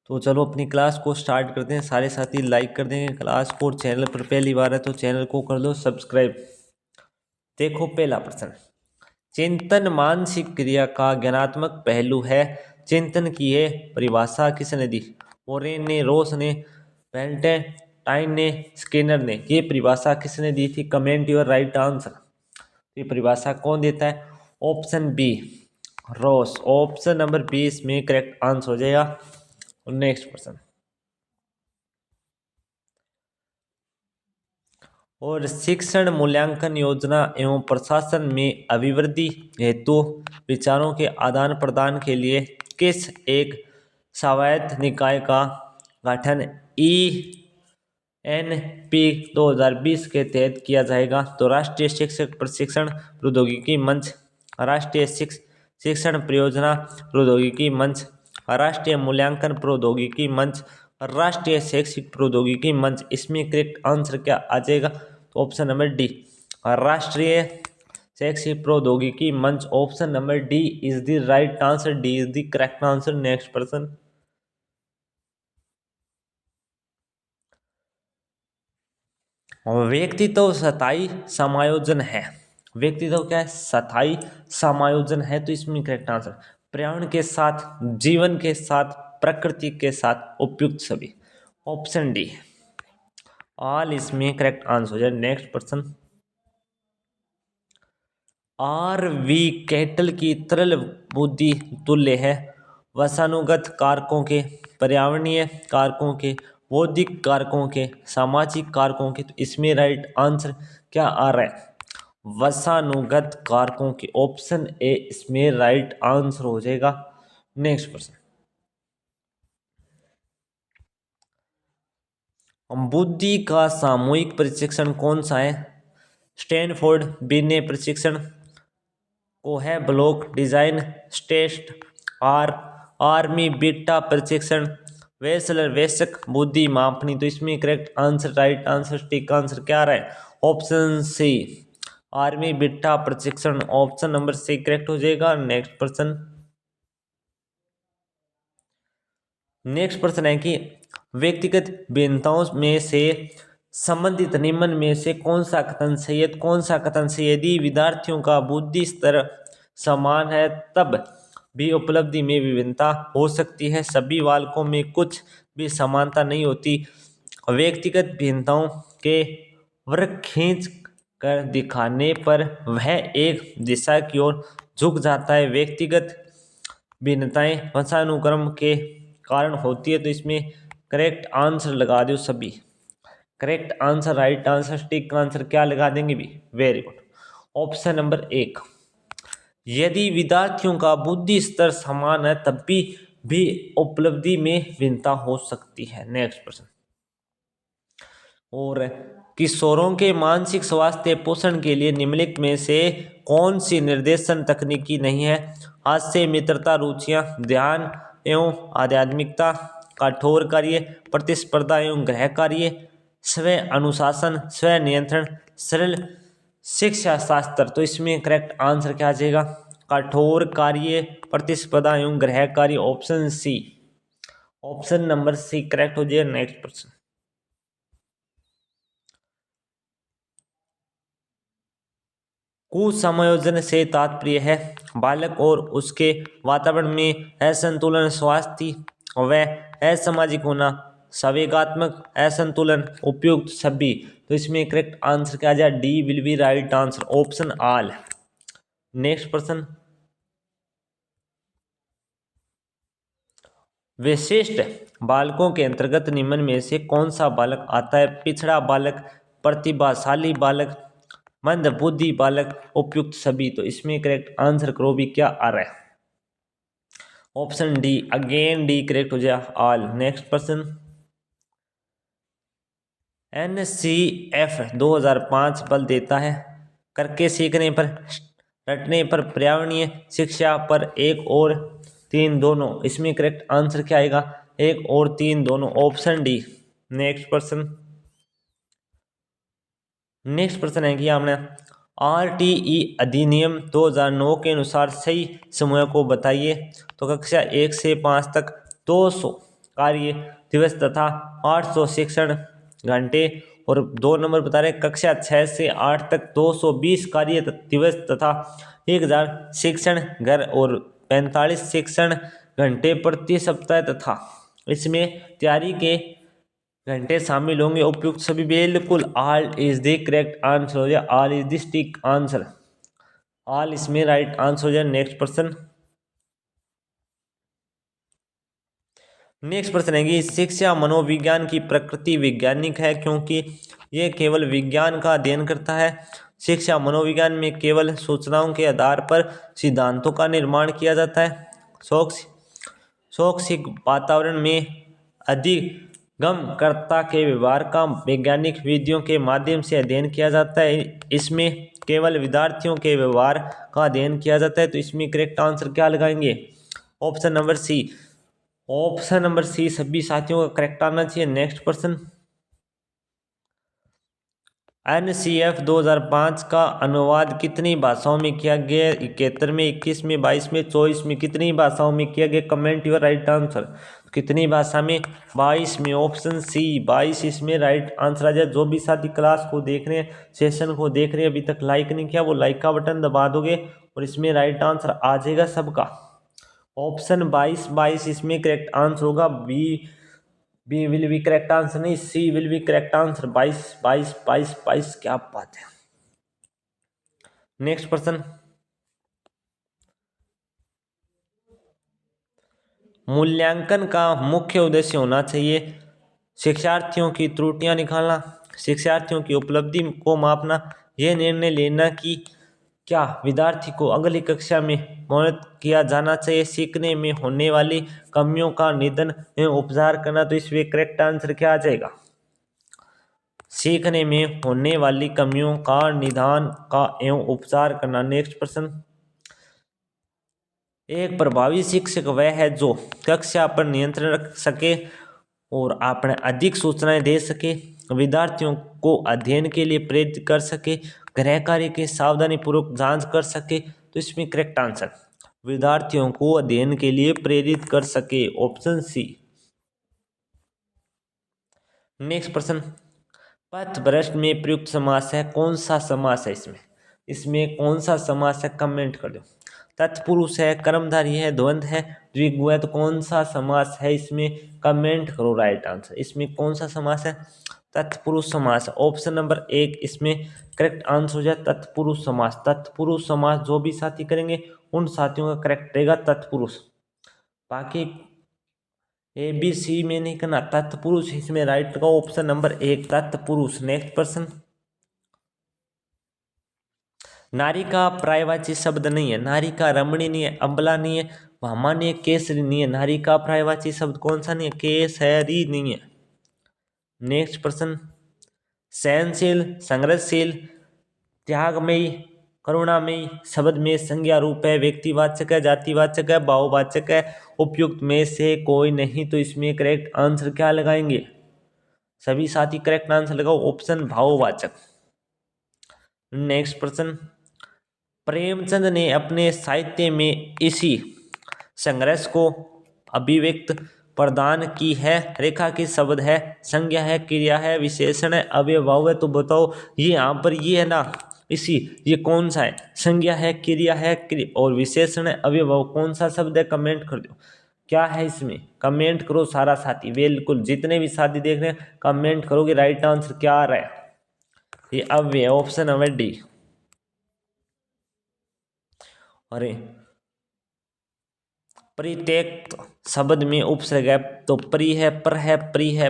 तो चलो अपनी क्लास को स्टार्ट करते हैं। सारे साथी लाइक कर देंगे क्लास को, और चैनल पर पहली बार है तो चैनल को कर लो सब्सक्राइब। देखो पहला प्रश्न, चिंतन मानसिक क्रिया का ज्ञानात्मक पहलू है। चिंतन की ये परिभाषा किसने दी? मोरेन ने, रोस ने, वेल्टेटाइन ने, स्किनर ने। ये परिभाषा किसने दी थी? Comment your right answer. ये परिभाषा कौन देता है? ऑप्शन बी रोस। ऑप्शन नंबर 20 में करेक्ट आंसर हो जाएगा। नेक्स्ट प्रश्न, और शिक्षण मूल्यांकन योजना एवं प्रशासन में अभिवृद्धि हेतु विचारों के आदान प्रदान के लिए किस एक स्वायत्त निकाय का गठन ENP 2020 के तहत किया जाएगा? तो राष्ट्रीय शिक्षक प्रशिक्षण प्रौद्योगिकी मंच, राष्ट्रीय शिक्षण परियोजना प्रौद्योगिकी मंच, राष्ट्रीय मूल्यांकन प्रौद्योगिकी मंच, राष्ट्रीय शैक्षिक प्रौद्योगिकी मंच। इसमें करेक्ट आंसर क्या आ जाएगा? तो ऑप्शन नंबर डी, राष्ट्रीय शैक्षिक प्रौद्योगिकी मंच। Option number D is the right answer. D is the correct answer. Next person, व्यक्तित्व स्थायी समायोजन है। व्यक्तित्व क्या है? स्थायी समायोजन है। तो इसमें करेक्ट आंसर पर्यावरण के साथ, जीवन के साथ, प्रकृति के साथ, उपयुक्त सभी। ऑप्शन डी ऑल इसमें करेक्ट आंसर हो जाए। नेक्स्ट पर्सन, RV कैटल की तरल बुद्धि तुल्य है वसानुगत कारकों के, पर्यावरणीय कारकों के, बौद्धिक कारकों के, सामाजिक कारकों के। तो इसमें राइट आंसर क्या आ रहा है? वसानुगत कारकों के। ऑप्शन ए इसमें राइट आंसर हो जाएगा। नेक्स्ट प्रश्न, बुद्धि का सामूहिक प्रशिक्षण कौन सा है? स्टैनफोर्ड बिने प्रशिक्षण, Kohs block design test, army beta प्रशिक्षण, वेसलर वेसक बुद्धि मापनी। तो इसमें correct answer, right answer, tick answer क्या आ रहा है? ऑप्शन सी आर्मी बीटा प्रशिक्षण। ऑप्शन नंबर सी करेक्ट हो जाएगा। नेक्स्ट पर्सन, नेक्स्ट प्रश्न है कि व्यक्तिगत भिन्नताओं में से संबंधित निम्न में से कौन सा कथन सही है? कौन सा कथन सही है? यदि विद्यार्थियों का बुद्धि स्तर समान है तब भी उपलब्धि में विभिन्नता हो सकती है। सभी बालकों में कुछ भी समानता नहीं होती। व्यक्तिगत भिन्नताओं के वृक्क खींच कर दिखाने पर वह एक दिशा की ओर झुक जाता है। व्यक्तिगत भिन्नताएं वंशानुक्रम के कारण होती है। तो इसमें करेक्ट आंसर लगा दो सभी। Correct answer, right answer, tick answer क्या लगा देंगे भी? Very good. ऑप्शन नंबर एक, यदि विद्यार्थियों का बुद्धि स्तर समान है तब भी उपलब्धि में भिन्नता हो सकती है। नेक्स्ट प्रश्न, और किशोरों के मानसिक स्वास्थ्य पोषण के लिए निम्नलिखित में से कौन सी निर्देशन तकनीकी नहीं है? हास्य, मित्रता, रुचियां, ध्यान एवं आध्यात्मिकता, कठोर कार्य, प्रतिस्पर्धा एवं गृह कार्य, स्व अनुशासन, स्व नियंत्रण, सरल शिक्षा शास्त्र। तो इसमें करेक्ट आंसर क्या आ जाएगा? कठोर कार्य, प्रतिस्पर्धा एवं गृह कार्य। Option C, option number C correct हो जाएगा। नेक्स्ट प्रश्न, कुसमायोजन से तात्पर्य है बालक और उसके वातावरण में असंतुलन, स्वास्थ्य व असामाजिक होना, संवेगात्मक असंतुलन, उपयुक्त सभी। तो इसमें करेक्ट आंसर क्या आ जाए? D will be right answer. Option all. Next प्रश्न, विशिष्ट बालकों के अंतर्गत निम्न में से कौन सा बालक आता है? पिछड़ा बालक, प्रतिभाशाली बालक, मंद बुद्धि बालक, उपयुक्त सभी। तो इसमें करेक्ट आंसर करो भी क्या आ रहा है? Option D, again D correct हो जाए ऑल। नेक्स्ट पर्सन, NCF 2005 बल देता है करके सीखने पर, रटने पर, पर्यावरणीय शिक्षा पर, एक और तीन दोनों। इसमें करेक्ट आंसर क्या आएगा? एक और तीन दोनों। Option D. Next person, next प्रश्न है कि हमने RTE अधिनियम 2009 के अनुसार सही समूह को बताइए। तो कक्षा 1 से 5 तक 200 कार्य दिवस तथा 800 शिक्षण घंटे। और 2 नंबर बता रहे कक्षा 6 से 8 तक 220 कार्य दिवस तथा 1000 शिक्षण घर और 45 शिक्षण घंटे प्रति सप्ताह तथा इसमें तैयारी के घंटे शामिल होंगे। उपयुक्त सभी बिल्कुल all is the correct answer हो जाए, all is the stick answer, all इसमें राइट आंसर हो जाए। नेक्स्ट प्रश्न, नेक्स्ट प्रश्न है कि शिक्षा मनोविज्ञान की प्रकृति वैज्ञानिक है क्योंकि यह केवल विज्ञान का अध्ययन करता है। शिक्षा मनोविज्ञान में केवल सूचनाओं के आधार पर सिद्धांतों का निर्माण किया जाता है। शैक्षिक वातावरण में अधिगमकर्ता के व्यवहार का वैज्ञानिक विधियों के माध्यम से अध्ययन किया जाता है। इसमें केवल विद्यार्थियों के व्यवहार का अध्ययन किया जाता है। तो इसमें करेक्ट आंसर क्या लगाएंगे? Option number C, option number C सभी साथियों का करेक्ट आना चाहिए। नेक्स्ट प्रश्न, NCF 2005 का अनुवाद कितनी भाषाओं में किया गया? 71 में, 21 में, 22 में, 24 में, कितनी भाषाओं में किया गया? Comment your right answer. कितनी भाषा में? 22 में, ऑप्शन सी 22 इसमें राइट आंसर आ जाए। जो भी साथी क्लास को देख रहे हैं, सेशन को देख रहे हैं, अभी तक लाइक नहीं किया वो लाइक का बटन दबा दोगे और इसमें राइट आंसर आ जाएगा सबका। ऑप्शन 22 इसमें करेक्ट आंसर होगा। B will be correct answer नहीं, C will be correct answer. 22 क्या बात है। नेक्स्ट प्रश्न, मूल्यांकन का मुख्य उद्देश्य होना चाहिए शिक्षार्थियों की त्रुटियां निकालना, शिक्षार्थियों की उपलब्धि को मापना, यह निर्णय लेना कि क्या विद्यार्थी को अगली कक्षा में मोनित किया जाना चाहिए, सीखने में होने वाली कमियों का निदान एवं उपचार करना। तो इसमें करेक्ट आंसर क्या आ जाएगा? सीखने में होने वाली कमियों का निदान का एवं उपचार करना। नेक्स्ट प्रश्न, एक प्रभावी शिक्षक वह है जो कक्षा पर नियंत्रण रख सके और अपने अधिक सूचनाएं दे सके, विद्यार्थियों को अध्ययन के लिए प्रेरित कर सके, गृह कार्य की सावधानी पूर्वक जांच कर सके। तो इसमें करेक्ट आंसर विद्यार्थियों को अध्ययन के लिए प्रेरित कर सके, ऑप्शन सी। नेक्स्ट प्रश्न, पथभ्रष्ट में प्रयुक्त समास है, कौन सा समास है? इसमें कौन सा समास है? कमेंट कर दो। तत्पुरुष है, कर्मधारी है, द्वंद्व है, द्विगु है, तो कौन सा समास है? इसमें कमेंट करो राइट आंसर। इसमें कौन सा समास है? तत्पुरुष समास। ऑप्शन नंबर 1 इसमें करेक्ट आंसर हो जाए तत्पुरुष समास। तत्पुरुष समास जो भी साथी करेंगे उन साथियों का करेक्ट रहेगा तत्पुरुष। बाकी ABC में नहीं करना, तत्पुरुष इसमें राइट का ऑप्शन नंबर 1 तत्पुरुष। नेक्स्ट प्रश्न, नारी का पर्यायवाची शब्द नहीं है, नारी का रमणी नहीं है, अबला नहीं है, भामा नहीं है, केसरी नहीं है। नारी का पर्यायवाची शब्द कौन सा नहीं है? केसरी नहीं है। नेक्स्ट प्रश्न, सहनशील, संघर्षशील, त्यागमयी, करुणामयी शब्द में संज्ञा रूप है, व्यक्तिवाचक है, जातिवाचक है, भाववाचक है, उपयुक्त में से कोई नहीं। तो इसमें करेक्ट आंसर क्या लगाएंगे? सभी साथी करेक्ट आंसर लगाओ, ऑप्शन भाववाचक। नेक्स्ट प्रश्न, प्रेमचंद ने अपने साहित्य में इसी संघर्ष को अभिव्यक्त प्रदान की है। रेखा की शब्द है, संज्ञा है, क्रिया है, विशेषण है, अव्ययभाव है। तो बताओ ये यहाँ पर ये है ना, इसी ये कौन सा है? संज्ञा है, क्रिया है और विशेषण है, अव्ययभाव कौन सा शब्द है? कमेंट कर दो क्या है इसमें। कमेंट करो सारा साथी, बिल्कुल जितने भी साथी देख रहे हैं कमेंट करोगे राइट आंसर क्या आ रहा है? ये अव्यय, ऑप्शन नंबर डी। अरे परित्यक्त शब्द में उपसर्ग है, तो प्री है, पर है, प्री है,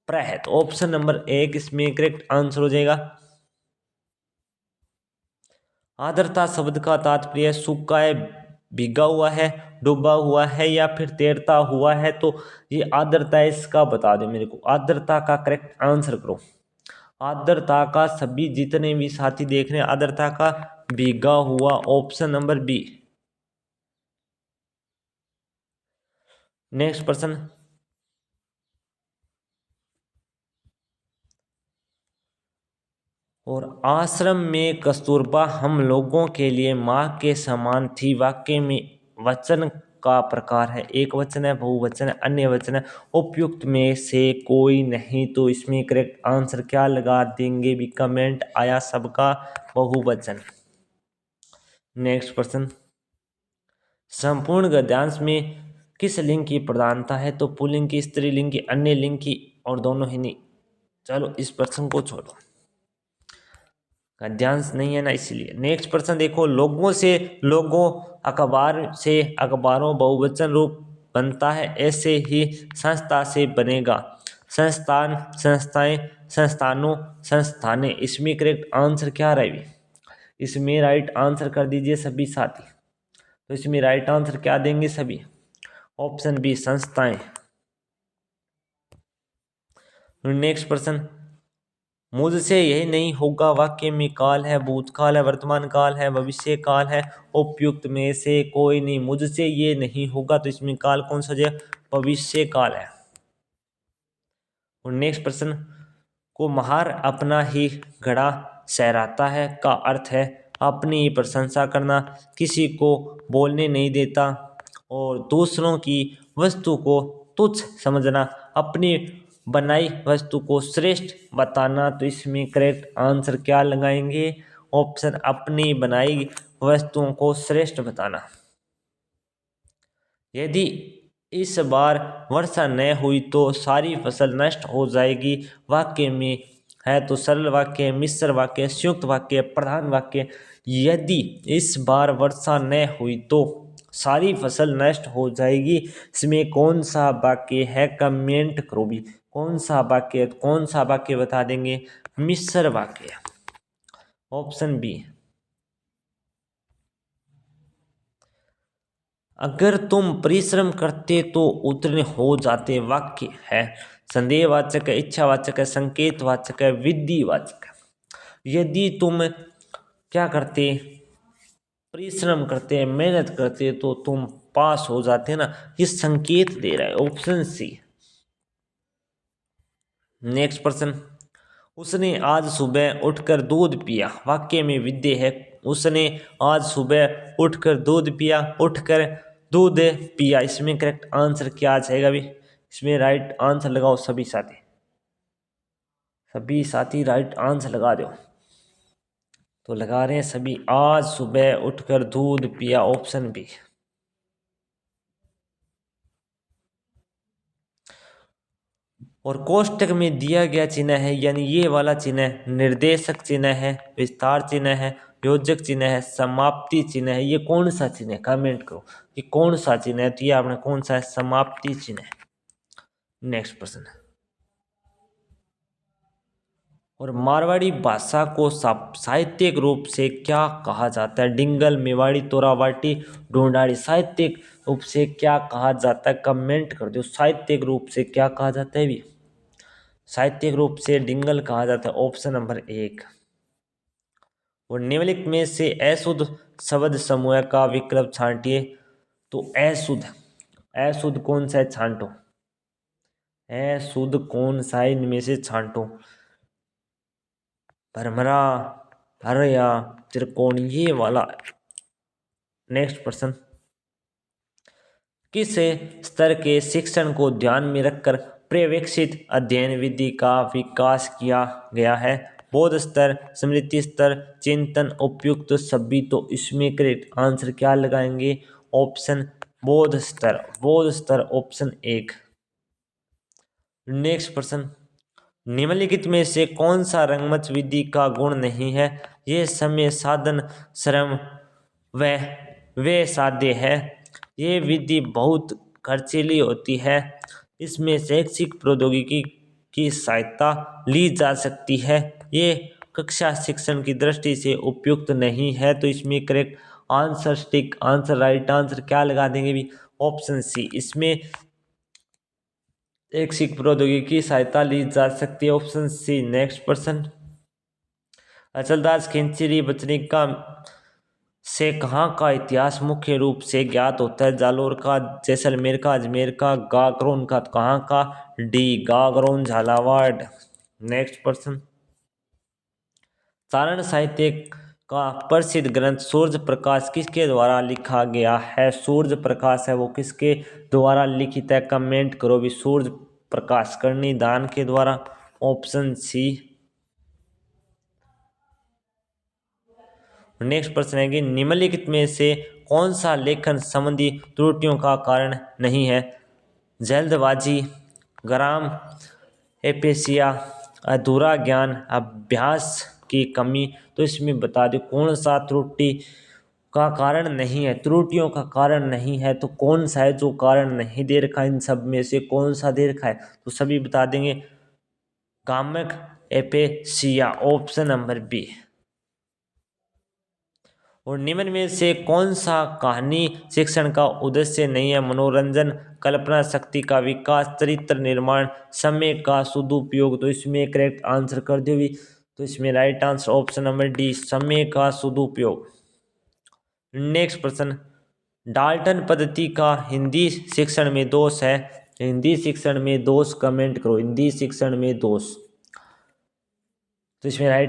प्र है। तो ऑप्शन नंबर 1 इसमें करेक्ट आंसर हो जाएगा। आर्द्रता शब्द का तात्पर्य सूखा है, भीगा हुआ है, डूबा हुआ है या फिर तैरता हुआ है। तो ये आर्द्रता है, इसका बता दो मेरे को। आर्द्रता का करेक्ट आंसर करो। आर्द्रता का सभी जितने भी साथी देख रहे हैं आर्द्रता का भीगा हुआ, ऑप्शन नंबर बी। नेक्स्ट प्रश्न, और आश्रम में कस्तूरबा हम लोगों के लिए माँ के समान थी, वाक्य में वचन का प्रकार है? एक वचन है, बहुवचन है, अन्य वचन है, उपयुक्त में से कोई नहीं। तो इसमें करेक्ट आंसर क्या लगा देंगे भी? कमेंट आया सबका बहुवचन। नेक्स्ट प्रश्न, संपूर्ण गद्यांश में किस लिंग की प्रधानता है? तो पुल्लिंग की, स्त्रीलिंग की, अन्य लिंग की और दोनों ही नहीं। चलो इस प्रश्न को छोड़ो, गद्यांश नहीं है ना इसलिए। नेक्स्ट प्रश्न देखो, लोगों से लोगों, अखबार से अखबारों बहुवचन रूप बनता है, ऐसे ही संस्था से बनेगा संस्थान, संस्थाएं, संस्थानों, संस्थाने। इसमें करेक्ट आंसर क्या रहेगी? इसमें राइट आंसर कर दीजिए सभी साथी। तो इसमें राइट आंसर क्या देंगे सभी? ऑप्शन बी संस्थाएं। नेक्स्ट प्रश्न, मुझसे यही नहीं होगा वाक्य में काल है, भूतकाल है, वर्तमान काल है, भविष्य काल है, उपयुक्त में से कोई नहीं। मुझसे ये नहीं होगा तो इसमें काल कौन सा है? भविष्य काल है। और नेक्स्ट प्रश्न, कुम्हार अपना ही घड़ा सहराता है का अर्थ है अपनी ही प्रशंसा करना, किसी को बोलने नहीं देता और दूसरों की वस्तु को तुच्छ समझना, अपनी बनाई वस्तु को श्रेष्ठ बताना। तो इसमें करेक्ट आंसर क्या लगाएंगे? ऑप्शन अपनी बनाई वस्तुओं को श्रेष्ठ बताना। यदि इस बार वर्षा न हुई तो सारी फसल नष्ट हो जाएगी। वाक्य में है तो सरल वाक्य, मिश्र वाक्य, संयुक्त वाक्य, प्रधान वाक्य। यदि इस बार वर्षा न हुई तो सारी फसल नष्ट हो जाएगी, इसमें कौन सा वाक्य है? कमेंट करो भी, कौन सा वाक्य? कौन सा वाक्य बता देंगे? मिश्र वाक्य, ऑप्शन बी। अगर तुम परिश्रम करते तो उत्तीर्ण हो जाते। वाक्य है संदेहवाचक है, इच्छावाचक है, संकेतवाचक है, विधिवाचक है। यदि तुम क्या करते? परिश्रम करते हैं, मेहनत करते तो तुम पास हो जाते ना, ये संकेत दे रहा है, ऑप्शन सी। नेक्स्ट प्रश्न, उसने आज सुबह उठकर दूध पिया। वाक्य में विधेय है, उसने आज सुबह उठकर दूध पिया, उठकर दूध पिया। इसमें करेक्ट आंसर क्या आ जाएगा भी? इसमें राइट आंसर लगाओ सभी साथी, सभी साथी राइट आंसर लगा दो। तो लगा रहे हैं सभी, आज सुबह उठकर दूध पिया, ऑप्शन बी। और कोष्टक में दिया गया चिन्ह है, यानी ये वाला चिन्ह निर्देशक चिन्ह है, विस्तार चिन्ह है, योजक चिन्ह है, समाप्ति चिन्ह है। ये कौन सा चिन्ह है? कमेंट करो कि कौन सा चिन्ह है। तो ये आपने कौन सा है? समाप्ति चिन्ह है। नेक्स्ट प्रश्न, और मारवाड़ी भाषा को साहित्यिक रूप से क्या कहा जाता है? डिंगल, मेवाड़ी, तोरावाटी, ढूंढाड़ी। साहित्यिक रूप से क्या कहा जाता है? कमेंट कर दो, साहित्यिक रूप से क्या कहा जाता है भी? साहित्यिक रूप से डिंगल कहा जाता है, ऑप्शन नंबर 1। और निम्नलिखित में से अशुद्ध शब्द समूह का विकल्प छांटिए। तो अशुद्ध, अशुद्ध कौन सा है? छांटो, अशुद्ध कौन सा है इनमें से? छांटो। भरमरा, भरया, त्रिकोण, ये वाला। नेक्स्ट प्रश्न, किस स्तर के शिक्षण को ध्यान में रखकर पर्यवेक्षित अध्ययन विधि का विकास किया गया है? बोध स्तर, स्मृति स्तर, चिंतन, उपयुक्त सभी। तो इसमें करेक्ट आंसर क्या लगाएंगे? ऑप्शन बोध स्तर, बोध स्तर, ऑप्शन 1। नेक्स्ट प्रश्न, निम्नलिखित में से कौन सा रंगमंच विधि का गुण नहीं है? ये समय, साधन, श्रम व साध्य है। ये विधि बहुत खर्चीली होती है। इसमें शैक्षिक प्रौद्योगिकी की सहायता ली जा सकती है। ये कक्षा शिक्षण की दृष्टि से उपयुक्त नहीं है। तो इसमें correct answer, tick answer, right answer क्या लगा देंगे भी? Option C. इसमें शैक्षिक प्रौद्योगिकी की सहायता ली जा सकती है, ऑप्शन सी। नेक्स्ट प्रश्न, अचलदास खिंचरी बचनिका से कहाँ का इतिहास मुख्य रूप से ज्ञात होता है? जालोर का, जैसलमेर का, अजमेर का, गागरोन का। तो कहाँ का? डी, गागरोन, झालावाड़। नेक्स्ट प्रश्न, चारण साहित्य का प्रसिद्ध ग्रंथ सूर्य प्रकाश किसके द्वारा लिखा गया है? सूर्य प्रकाश है वो किसके द्वारा लिखित है? कमेंट करो भी। सूर्य प्रकाश करनी दान के द्वारा, ऑप्शन सी। नेक्स्ट प्रश्न है कि निम्नलिखित में से कौन सा लेखन संबंधी त्रुटियों का कारण नहीं है? जल्दबाजी, ग्राम एपेसिया, अधूरा ज्ञान, अभ्यास की कमी। तो इसमें बता दो कौन सा त्रुटि का कारण नहीं है? त्रुटियों का कारण नहीं है तो कौन सा है जो कारण नहीं दे रखा? इन सब में से कौन सा दे रखा है? तो सभी बता देंगे गामक एपेसिया, ऑप्शन नंबर बी। और निम्न में से कौन सा कहानी शिक्षण का उद्देश्य नहीं है? मनोरंजन, कल्पना शक्ति का विकास, चरित्र निर्माण, समय का सदुपयोग। तो इसमें करेक्ट आंसर कर दो भी। तो इसमें right answer option number D, समय का सदुपयोग। नेक्स्ट प्रश्न, डाल्टन पद्धति का हिंदी शिक्षण में दोष है। हिंदी शिक्षण में दोष कमेंट करो, हिंदी शिक्षण में दोष। तो इसमें राइट